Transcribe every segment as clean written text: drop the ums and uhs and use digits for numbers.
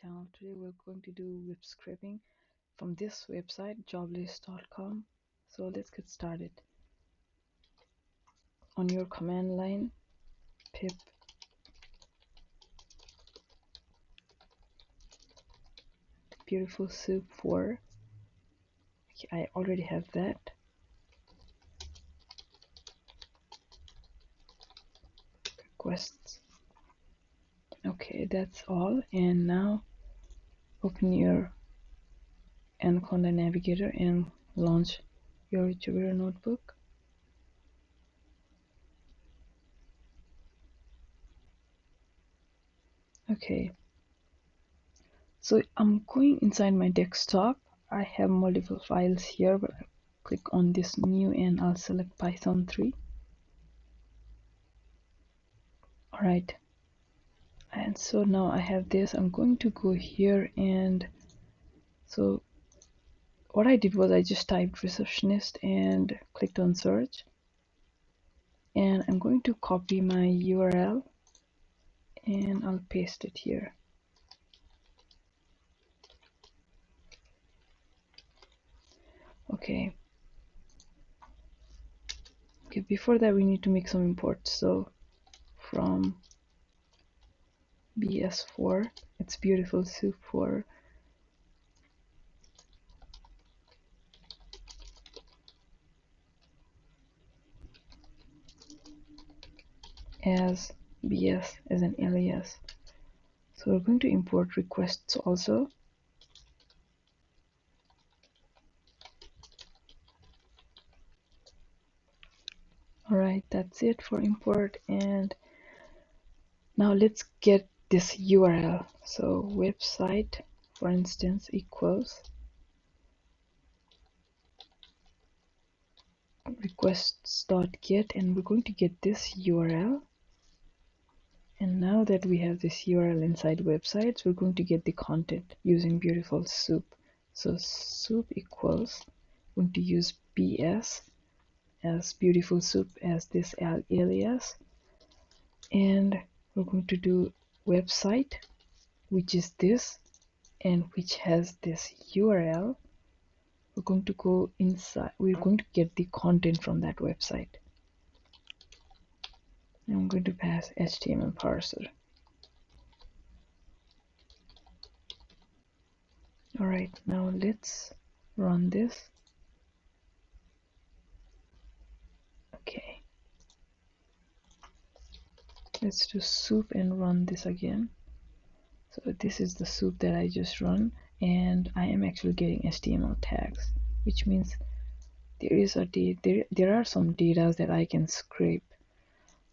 channel. Today we're going to do web scraping from this website joblist.com. So let's get started. On your command line, pip BeautifulSoup4. Okay, I already have that. Requests. Okay, that's all. And now open your Anaconda Navigator and launch your Jupyter notebook. Okay, so I'm going inside my desktop. I have multiple files here, but I'll click on this new and I'll select Python3. Alright, and so now I have this. I'm going to go here, and so what I did was I just typed receptionist and clicked on search, and I'm going to copy my URL and I'll paste it here. Okay, before that we need to make some imports. So from BS4, it's BeautifulSoup4, as BS as an alias. So we're going to import requests also. Alright, that's it for import. And now let's get this URL. So website, for instance, equals requests.get, and we're going to get this URL. And now that we have this URL inside websites, we're going to get the content using BeautifulSoup. So soup equals, we're going to use BS as BeautifulSoup as this alias, and we're going to do website, which is this and which has this URL. We're going to go inside, we're going to get the content from that website. And I'm going to pass HTML parser. Alright, now let's run this. Okay, let's do soup and run this again. So this is the soup that I just run, and I am actually getting HTML tags, which means there are some data that I can scrape.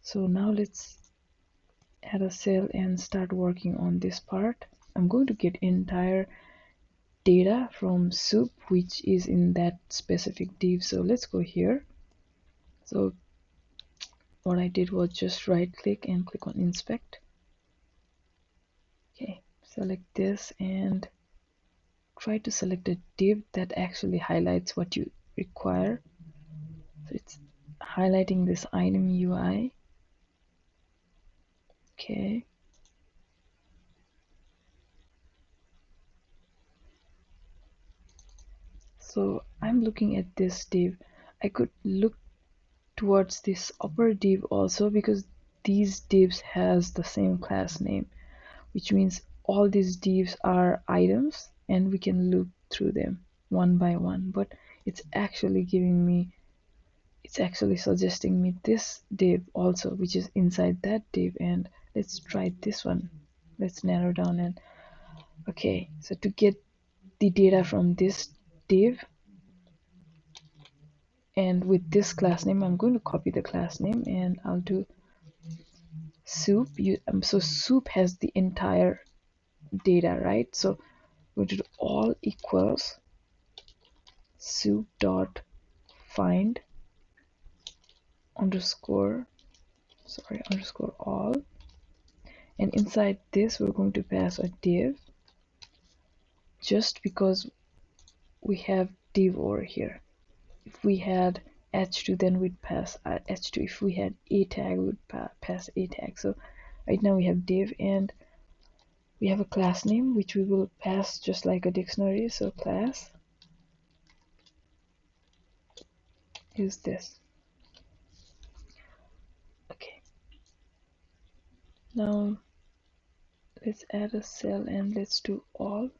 So now let's add a cell and start working on this part. I'm going to get entire data from soup, which is in that specific div. So let's go here. So what I did was just right click and click on inspect. Okay, select this and try to select a div that actually highlights what you require. So it's highlighting this item UI. Okay. So I'm looking at this div. I could look towards this upper div also, because these divs has the same class name, which means all these divs are items and we can look through them one by one. But it's actually suggesting me this div also, which is inside that div. And let's try this one. Let's narrow down. And okay, so to get the data from this div and with this class name, I'm going to copy the class name and I'll do soup. So soup has the entire data, right? So we're going to do all equals soup dot find underscore all, and inside this we're going to pass a div, just because we have div over here. If we had h2, then we'd pass h2. If we had a tag, we'd pass a tag. So right now we have div, and we have a class name which we will pass just like a dictionary. So class is this. Okay, now let's add a cell and let's do all.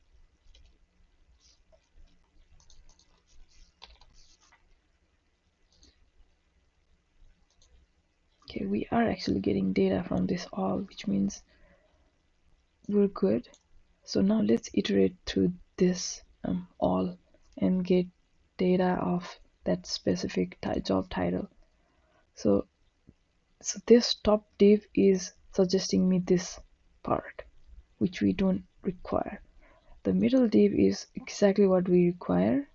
Okay, we are actually getting data from this all, which means we're good. So now let's iterate through this all and get data of that specific job title. So this top div is suggesting me this part, which we don't require. The middle div is exactly what we require.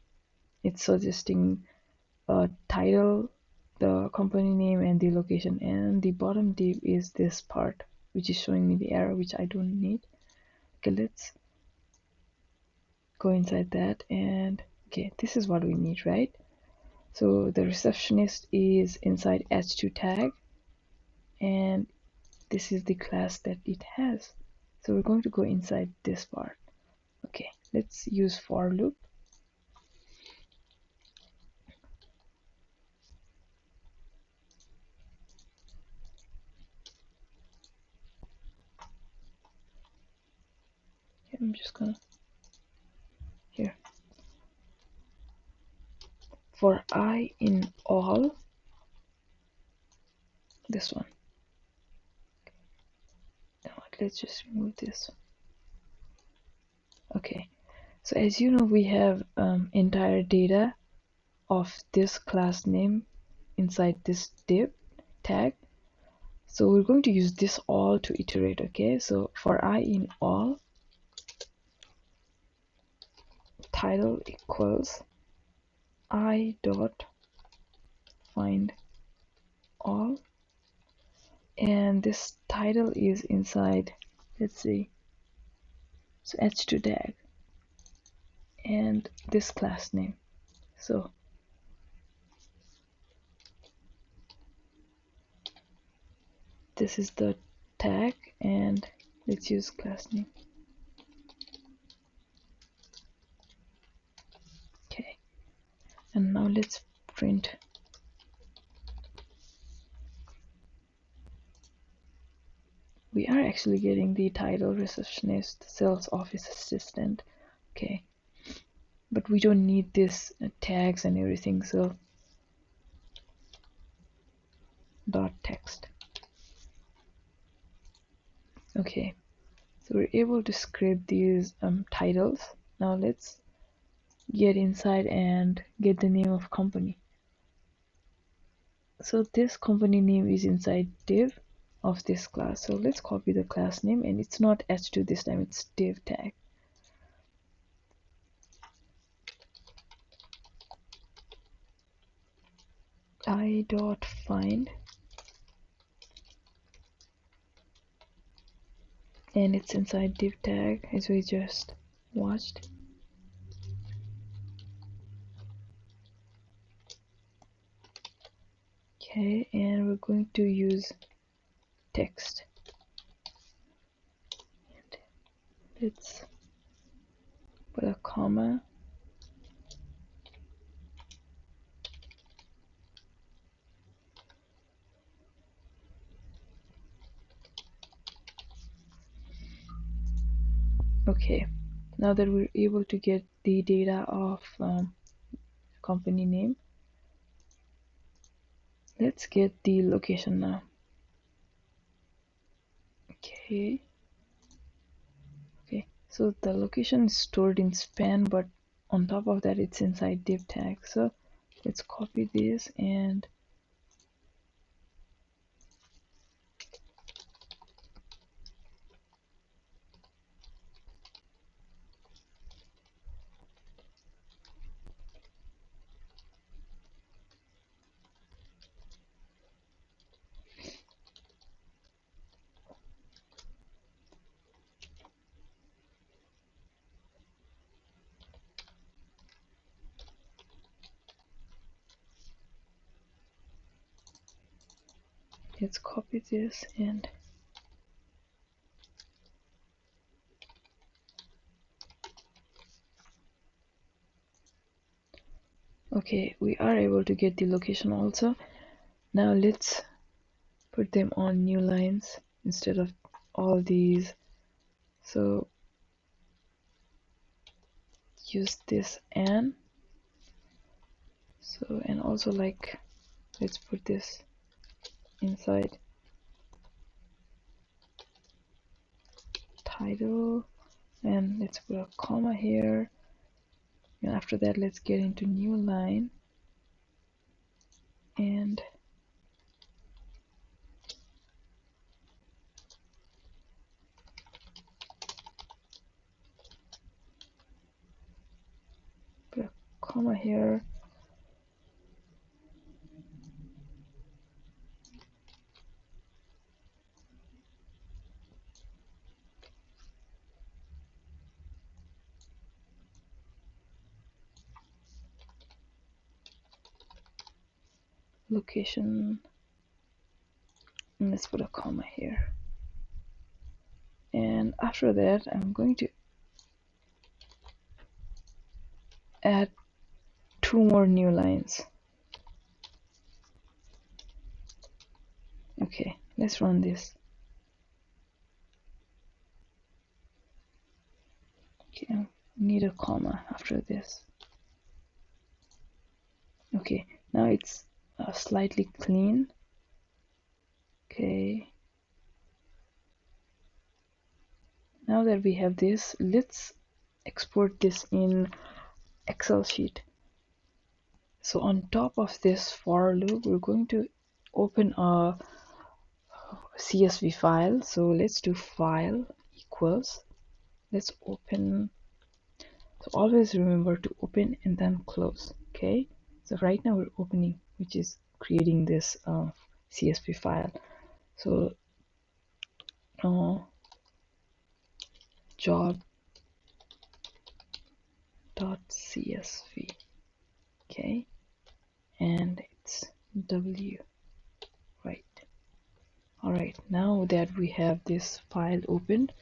It's suggesting a title, the company name, and the location. And the bottom div is this part, which is showing me the arrow, which I don't need. Okay, let's go inside that, and okay, this is what we need, right? So the receptionist is inside h2 tag, and this is the class that it has. So we're going to go inside this part. Okay, let's use for loop. Okay, I'm just gonna here for I in all, this one. Let's just remove this. Okay, so as you know, we have entire data of this class name inside this div tag. So we're going to use this all to iterate. Okay, so for I in all, title equals I dot find all, and this title is inside, let's see, so h2 tag and this class name. So this is the tag, and let's use class name. Okay, and now let's print. We are actually getting the title receptionist, sales office assistant. Okay, but we don't need this tags and everything, so dot text. Okay, so we're able to scrape these titles. Now let's get inside and get the name of company. So this company name is inside div of this class. So let's copy the class name, and it's not h2 this time, it's div tag. I dot find, and it's inside div tag as we just watched. Okay, and we're going to use text. And let's put a comma. Okay, now that we're able to get the data of company name, let's get the location now. Okay, so the location is stored in span, but on top of that it's inside div tag. So let's copy this and let's copy this and Okay, we are able to get the location also. Now let's put them on new lines instead of all these. So use this and so, and also like let's put this inside title, and let's put a comma here, and after that let's get into new line and put a comma here. Location, and let's put a comma here, and after that I'm going to add 2 more new lines. Okay, let's run this. Okay, I need a comma after this. Okay, now it's slightly clean. Okay, now that we have this, let's export this in Excel sheet. So on top of this for loop, we're going to open a CSV file. So let's do file equals, let's open. So always remember to open and then close. Okay, so right now we're opening, which is creating this CSV file. So job.csv. Okay, and it's W, right? All right, now that we have this file opened,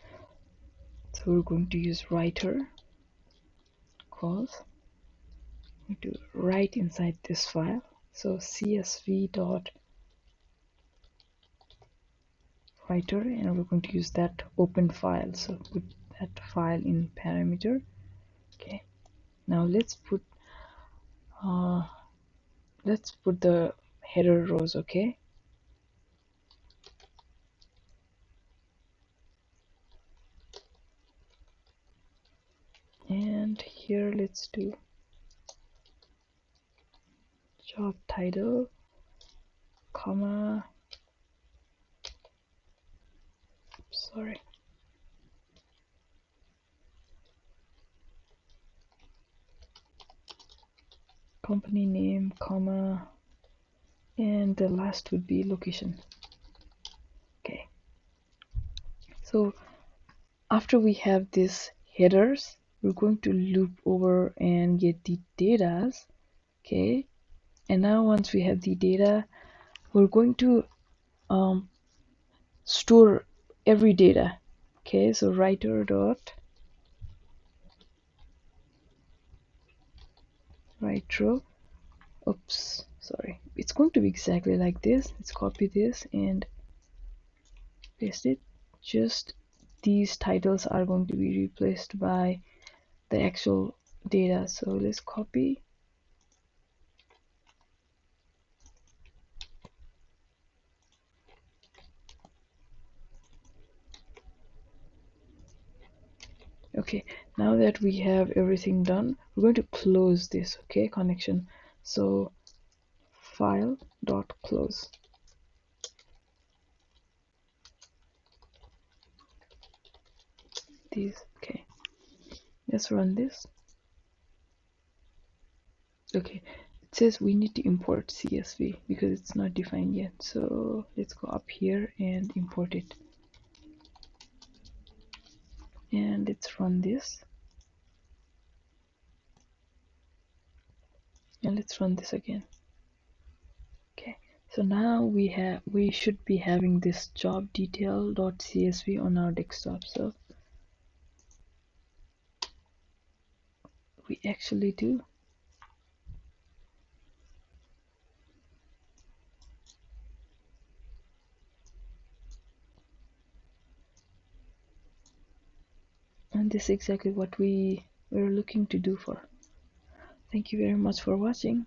so we're going to use writer calls to write inside this file. So csv dot writer, and we're going to use that open file. So put that file in parameter. Okay, now let's put the header rows. Okay, and here let's do job title, comma, sorry, company name, comma, and the last would be location. Okay, so after we have these headers, we're going to loop over and get the data. Okay, and now once we have the data, we're going to store every data. Okay, so writer dot write row. Oops, sorry, it's going to be exactly like this. Let's copy this and paste it. Just these titles are going to be replaced by the actual data. So let's copy. Okay, now that we have everything done, we're going to close this, okay, connection. So file dot close. These, okay, let's run this. Okay, it says we need to import CSV because it's not defined yet. So let's go up here and import it. And let's run this. And let's run this again. Okay, so now we should be having this job detail.csv on our desktop. So we actually do. And this is exactly what we were looking to do for. Thank you very much for watching.